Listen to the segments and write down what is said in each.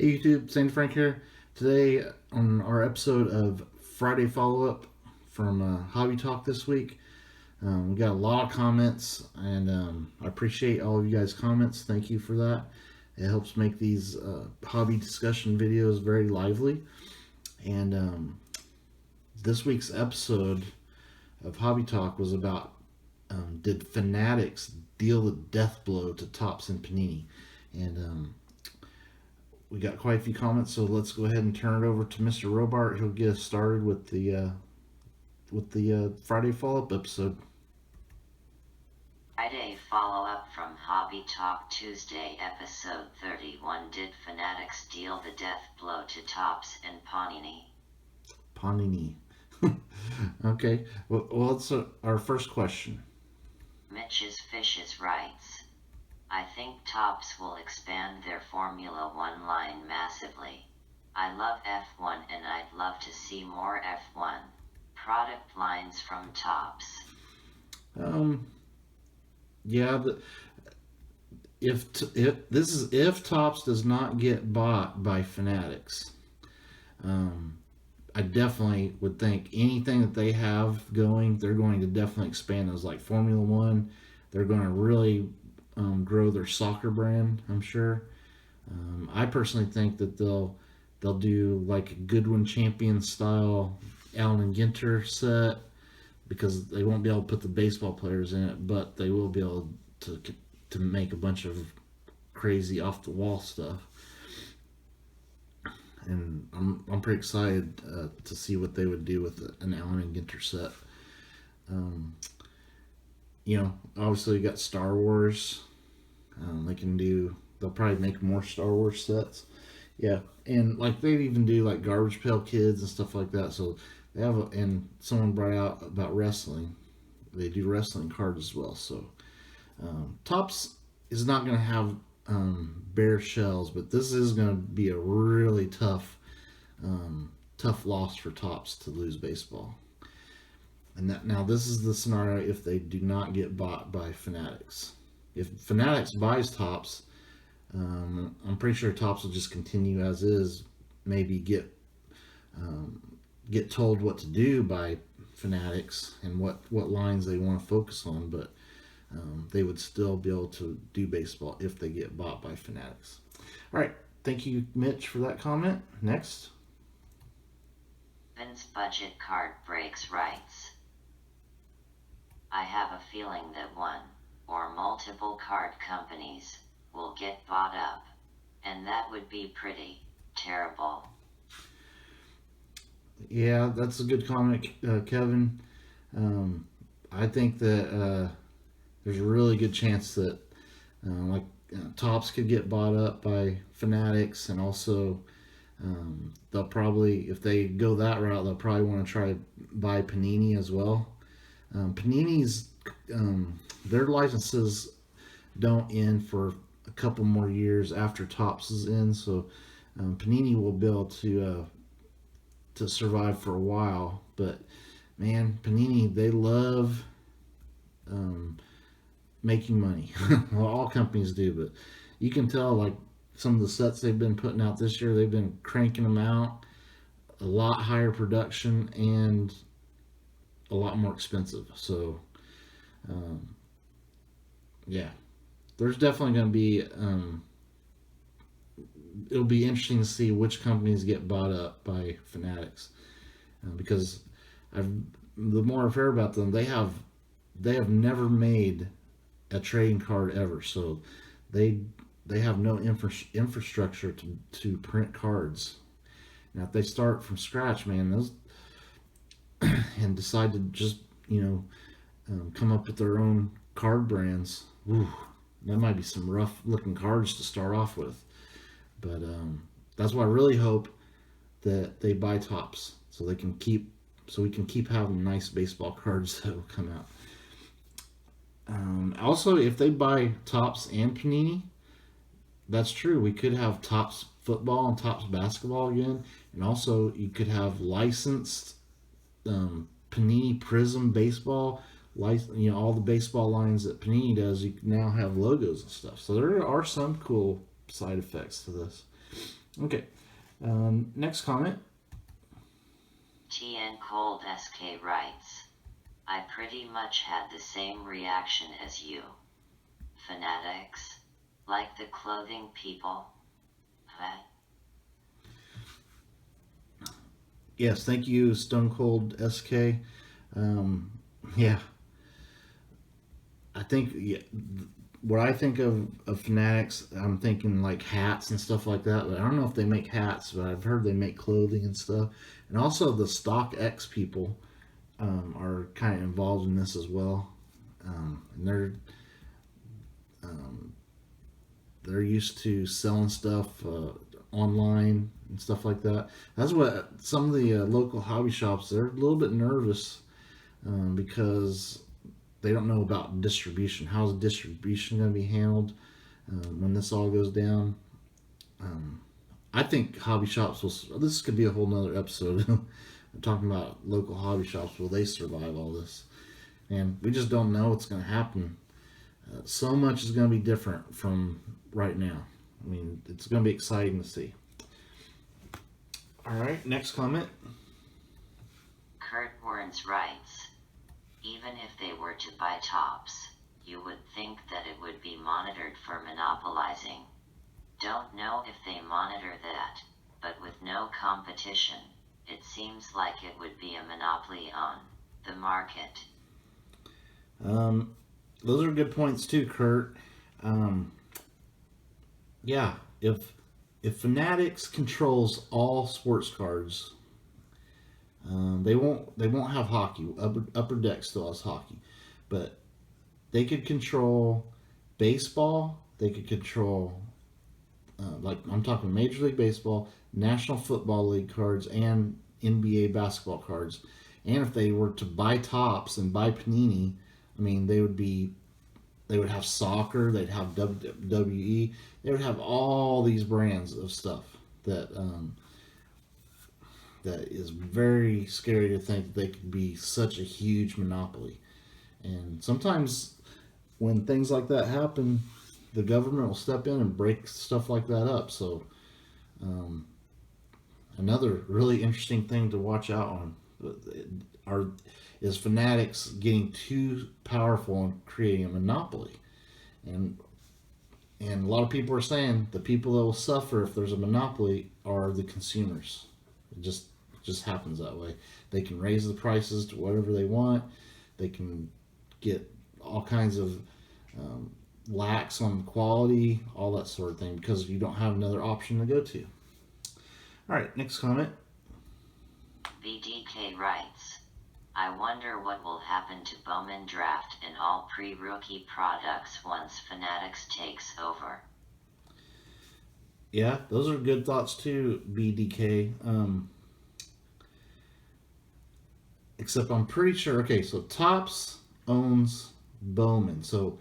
Hey YouTube, Sandy Frank here. Today on our episode of Friday Follow-Up from Hobby Talk this week, we got a lot of comments, and I appreciate all of you guys' comments. Thank you for that. It helps make these hobby discussion videos very lively. And this week's episode of Hobby Talk was about did Fanatics deal the death blow to Topps and Panini? And we got quite a few comments, so let's go ahead and turn it over to Mr. Robart. He'll get us started with the Friday follow-up episode. Friday follow-up from Hobby Talk Tuesday episode 31. Did Fanatics deal the death blow to Topps and Panini? Panini. Okay, well it's our first question. Mitchs Fishes writes, I think Topps will expand their Formula One line massively. I love F1 and I'd love to see more F1 product lines from Topps. Yeah, if Topps does not get bought by Fanatics, I definitely would think anything that they have going, they're going to definitely expand those, like Formula One. They're going to really grow their soccer brand, I'm sure. I personally think that they'll do like a Goodwin Champion style Allen and Ginter set, because they won't be able to put the baseball players in it, but they will be able to make a bunch of crazy off the wall stuff. And I'm pretty excited to see what they would do with an Allen and Ginter set. Obviously you got Star Wars. They'll probably make more Star Wars sets. Yeah, and like they even do like Garbage Pail Kids and stuff like that. So they have, and someone brought out about wrestling. They do wrestling cards as well. So Topps is not going to have bare shells, but this is going to be a really tough loss for Topps to lose baseball. And now this is the scenario if they do not get bought by Fanatics. If Fanatics buys Topps, I'm pretty sure Topps will just continue as is. Maybe get told what to do by Fanatics and what lines they want to focus on, but they would still be able to do baseball if they get bought by Fanatics. All right, thank you, Mitch, for that comment. Next. Vince Budget Card Breaks writes, I have a feeling that one or multiple card companies will get bought up, and that would be pretty terrible. Yeah, that's a good comment, Kevin. I think that there's a really good chance that Topps could get bought up by Fanatics, and also they'll probably, if they go that route, they'll probably want to try to buy Panini as well. Panini's their licenses don't end for a couple more years after Topps is in, so Panini will be able to survive for a while. But man, Panini, they love making money. Well, all companies do, but you can tell, like, some of the sets they've been putting out this year, they've been cranking them out a lot higher production and a lot more expensive. So yeah, there's definitely going to be it'll be interesting to see which companies get bought up by Fanatics, because the more I've heard about them, they have never made a trading card ever, so they have no infrastructure to print cards. Now if they start from scratch, man, those and decide to just come up with their own card brands, that might be some rough looking cards to start off with. But that's why I really hope that they buy Topps, so we can keep having nice baseball cards that will come out. Also, if they buy Topps and Panini, that's true, we could have Topps football and Topps basketball again, and also you could have licensed Panini Prism baseball, all the baseball lines that Panini does. You can now have logos and stuff. So there are some cool side effects to this. Okay. Next comment. TN Cold SK writes, I pretty much had the same reaction as you. Fanatics? Like the clothing people? Huh? Yes, thank you, Stone Cold SK. Yeah, I think what I think of Fanatics, I'm thinking like hats and stuff like that. But I don't know if they make hats, but I've heard they make clothing and stuff. And also the Stock X people are kind of involved in this as well. And um, they're used to selling stuff online and stuff like that. That's what some of the local hobby shops, they're a little bit nervous because they don't know about distribution. How's distribution going to be handled when this all goes down? Um, I think hobby shops will. This could be a whole nother episode. Talking about local hobby shops, will they survive all this? And we just don't know what's going to happen. So much is going to be different from right now. I mean, it's going to be exciting to see. All right, next comment. Kurt Werns writes, even if they were to buy Topps, you would think that it would be monitored for monopolizing. Don't know if they monitor that, but with no competition, it seems like it would be a monopoly on the market. Um, those are good points too, Kurt. Um, yeah, if Fanatics controls all sports cards, they won't have hockey. Upper Deck still has hockey, but they could control baseball. They could control like I'm talking Major League Baseball, National Football League cards, and NBA basketball cards. And if they were to buy Topps and buy Panini, I mean they would have soccer, they'd have WWE, they would have all these brands of stuff that that is very scary to think that they could be such a huge monopoly. And sometimes when things like that happen, the government will step in and break stuff like that up. So um, another really interesting thing to watch out on are is Fanatics getting too powerful and creating a monopoly. And and a lot of people are saying the people that will suffer if there's a monopoly are the consumers. It just happens that way. They can raise the prices to whatever they want. They can get all kinds of um, lax on quality, all that sort of thing, because you don't have another option to go to. All right, next comment. BDK writes, I wonder what will happen to Bowman draft and all pre-rookie products once Fanatics takes over. Yeah, those are good thoughts too, BDK. Except I'm pretty sure. Okay, so Topps owns Bowman, so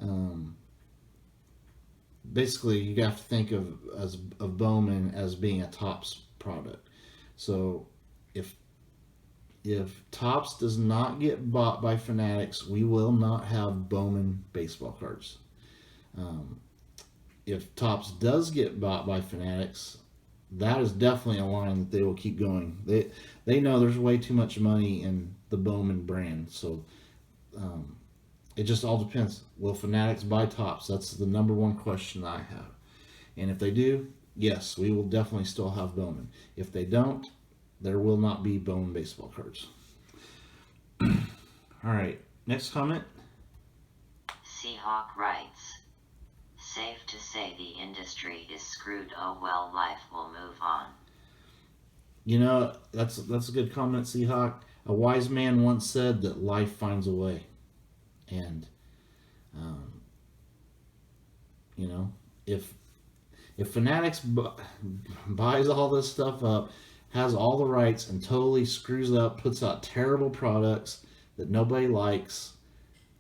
um, basically you have to think of Bowman as being a Topps product. So if if Topps does not get bought by Fanatics, we will not have Bowman baseball cards. Um, if Topps does get bought by Fanatics, that is definitely a line that they will keep going. They know there's way too much money in the Bowman brand, so um, it just all depends. Will Fanatics buy Topps? That's the number one question I have. And if they do, yes, we will definitely still have Bowman. If they don't, there will not be Bowman baseball cards. All right, next comment. Seahawk writes, safe to say the industry is screwed. Oh well, life will move on. You know, that's a good comment, Seahawk. A wise man once said that life finds a way, and um, you know, if Fanatics buys all this stuff up, has all the rights, and totally screws up, puts out terrible products that nobody likes,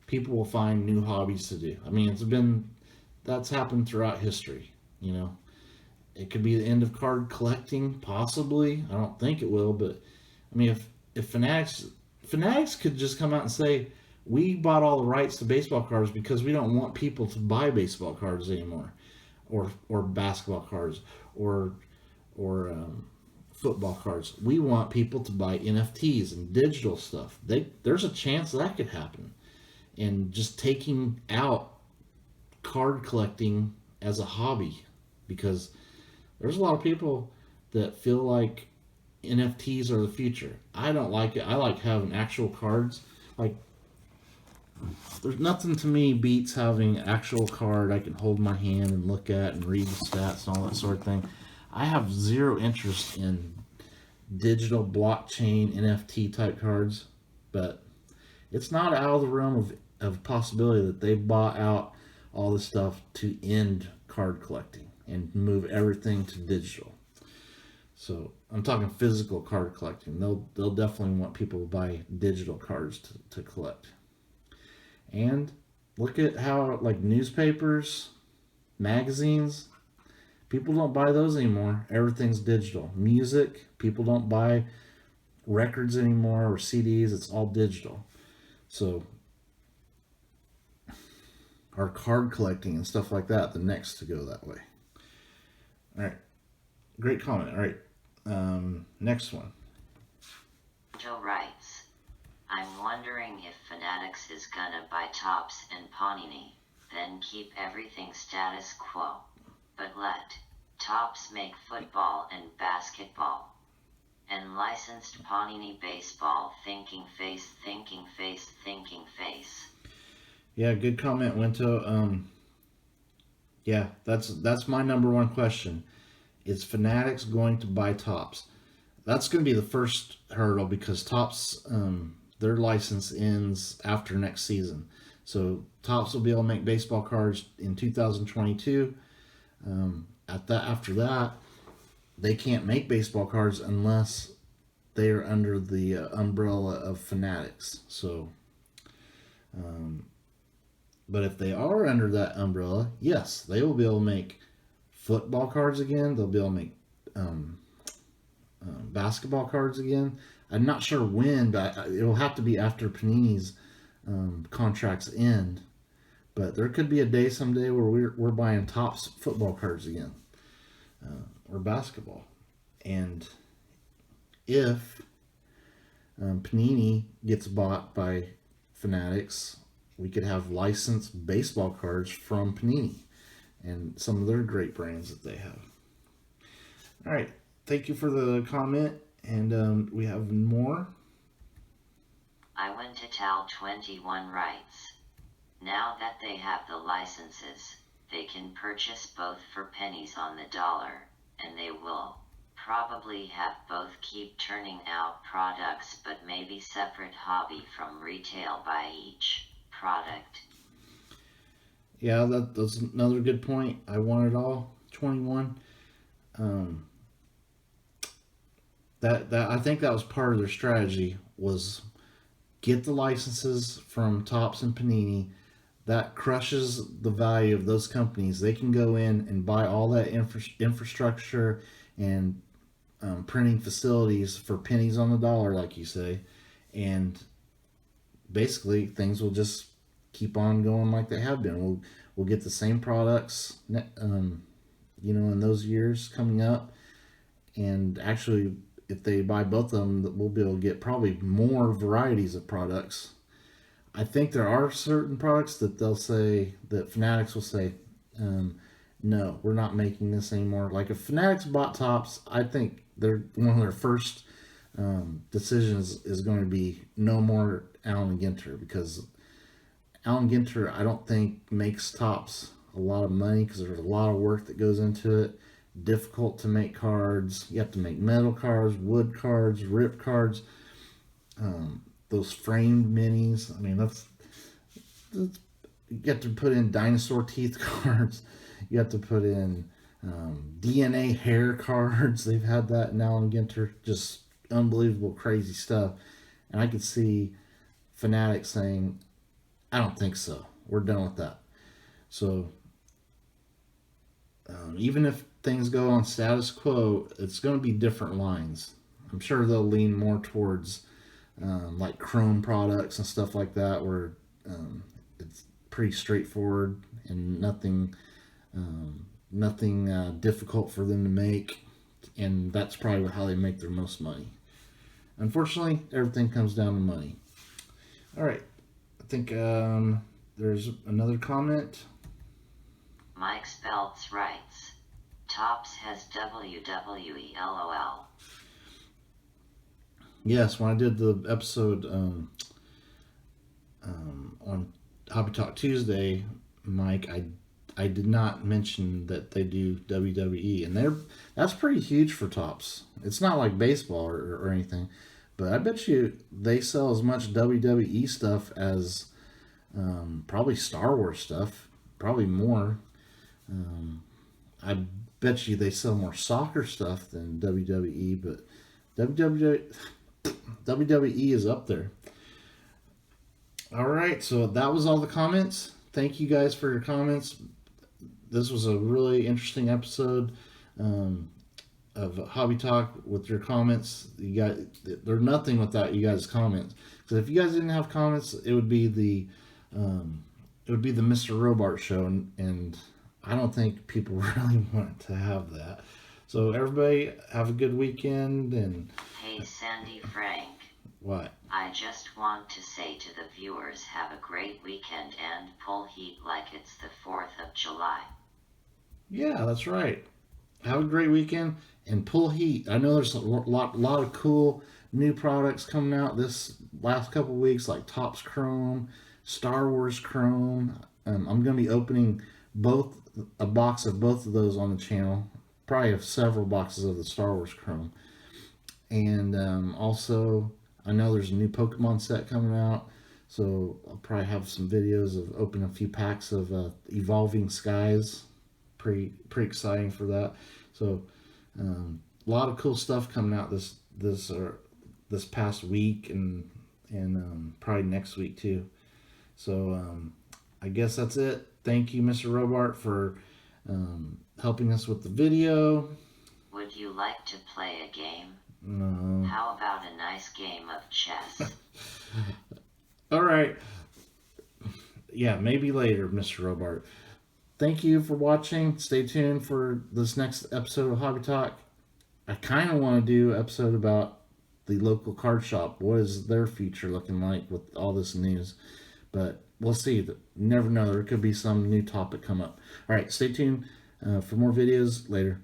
people will find new hobbies to do. I mean, that's happened throughout history. You know, it could be the end of card collecting, possibly. I don't think it will, but I mean, if Fanatics could just come out and say, we bought all the rights to baseball cards because we don't want people to buy baseball cards anymore. or basketball cards or football cards. We want people to buy NFTs and digital stuff. There's a chance that could happen, and just taking out card collecting as a hobby, because there's a lot of people that feel like NFTs are the future. I don't like it. I like having actual cards. Like, there's nothing to me beats having an actual card I can hold in my hand and look at and read the stats and all that sort of thing. I have zero interest in digital blockchain NFT type cards, but it's not out of the realm of possibility that they bought out all this stuff to end card collecting and move everything to digital. So I'm talking physical card collecting. They'll definitely want people to buy digital cards to collect. And look at how, like, newspapers, magazines, people don't buy those anymore. Everything's digital. Music, people don't buy records anymore or CDs. It's all digital. So our card collecting and stuff like that, the next to go that way. All right. Great comment. All right. Next one. Joe writes, I'm wondering if Fanatics is gonna buy Topps and Panini, then keep everything status quo, but let Topps make football and basketball, and licensed Panini baseball. Thinking face, thinking face, thinking face. Yeah, good comment, Winto. Yeah, that's my number one question. Is Fanatics going to buy Topps? That's going to be the first hurdle, because Topps, their license ends after next season. So Topps will be able to make baseball cards in 2022. After that, they can't make baseball cards unless they are under the umbrella of Fanatics. So, but if they are under that umbrella, yes, they will be able to make football cards again. They'll be able to make basketball cards again. I'm not sure when, but it'll have to be after Panini's contracts end. But there could be a day someday where we're buying Topps football cards again, or basketball. And if Panini gets bought by Fanatics, we could have licensed baseball cards from Panini and some of their great brands that they have. All right. Thank you for the comment. And we have more. I went to Tal 21 writes, now that they have the licenses, they can purchase both for pennies on the dollar, and they will probably have both. Keep turning out products, but maybe separate hobby from retail by each product. Yeah, that's another good point. I want it all. 21. That I think that was part of their strategy, was get the licenses from Topps and Panini. That crushes the value of those companies. They can go in and buy all that infrastructure and printing facilities for pennies on the dollar, like you say, and basically things will just keep on going like they have been. We'll get the same products, in those years coming up, and actually, if they buy both of them, we'll be able to get probably more varieties of products. I think there are certain products that Fanatics will say, no, we're not making this anymore. Like, if Fanatics bought Topps, I think one of their first decisions is going to be no more Allen Ginter, because Allen Ginter, I don't think, makes Topps a lot of money, because there's a lot of work that goes into it. Difficult to make cards. You have to make metal cards, wood cards, rip cards, those framed minis. I mean, that's you have to put in dinosaur teeth cards. You have to put in DNA hair cards. They've had that in Allen Ginter. Just unbelievable, crazy stuff. And I could see Fanatics saying, I don't think so. We're done with that. So even if things go on status quo, it's going to be different lines. I'm sure they'll lean more towards like chrome products and stuff like that, where it's pretty straightforward and nothing nothing difficult for them to make, and that's probably how they make their most money. Unfortunately, everything comes down to money. All right, I think there's another comment. Mike Speltz writes, Topps has WWE LOL. Yes, when I did the episode on Hobby Talk Tuesday, Mike, I did not mention that they do WWE, and that's pretty huge for Topps. It's not like baseball or anything, but I bet you they sell as much WWE stuff as probably Star Wars stuff, probably more. I bet you they sell more soccer stuff than WWE, but WWE is up there. All right, so that was all the comments. Thank you guys for your comments. This was a really interesting episode of Hobby Talk with your comments. You got they're nothing without you guys' comments. Because if you guys didn't have comments, it would be the Mr. Robart show, and I don't think people really want to have that. So everybody have a good weekend. And hey, Sandy Frank. What? I just want to say to the viewers, have a great weekend and pull heat like it's the 4th of July. Yeah, that's right. Have a great weekend and pull heat. I know there's a lot of cool new products coming out this last couple weeks, like Topps Chrome, Star Wars Chrome. I'm going to be opening a box of both of those on the channel. Probably have several boxes of the Star Wars Chrome. And also, I know there's a new Pokemon set coming out, so I'll probably have some videos of opening a few packs of Evolving Skies. Pretty exciting for that. So a lot of cool stuff coming out this past week and probably next week too. So I guess that's it. Thank you, Mr. Robart, for helping us with the video. Would you like to play a game? No. How about a nice game of chess? All right. Yeah, maybe later, Mr. Robart. Thank you for watching. Stay tuned for this next episode of Hobby Talk. I kind of want to do an episode about the local card shop. What is their future looking like with all this news? But we'll see. You never know. There could be some new topic come up. All right, stay tuned for more videos later.